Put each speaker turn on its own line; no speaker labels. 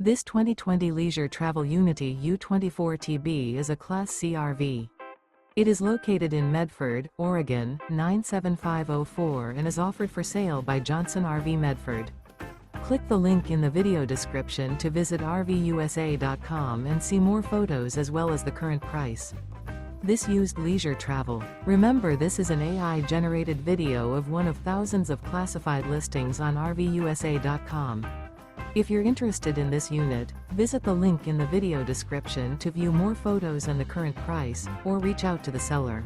This 2020 Leisure Travel Unity U24TB is a Class C RV. It is located in Medford, Oregon, 97504 and is offered for sale by Johnson RV Medford. Click the link in the video description to visit RVUSA.com and see more photos as well as the current price. This used leisure travel. Remember, this is an AI-generated video of one of thousands of classified listings on RVUSA.com. If you're interested in this unit, visit the link in the video description to view more photos and the current price, or reach out to the seller.